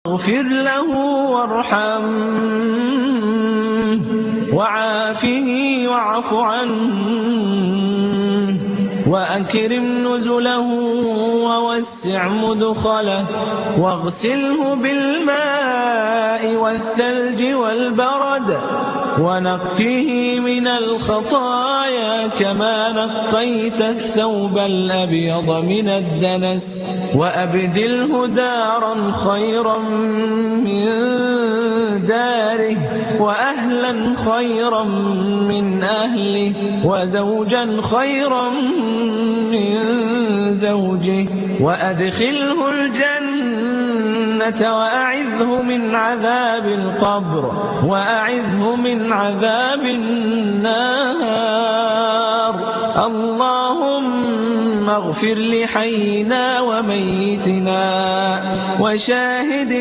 اغفر له وارحمه وعافه واعف عنه وأكرم نزله ووسع مدخله واغسله بالماء والثلج والبرد ونقه من الخطايا كما نقيت الثوب الأبيض من الدنس وأبدله دارا خيرا من داره وأهلا خيرا من أهله وزوجا خيرا من زوجه وأدخله الجنة وأعذه من عذاب القبر وأعذه من عذاب النار. اللهم اغفر لحينا وميتنا وشاهدنا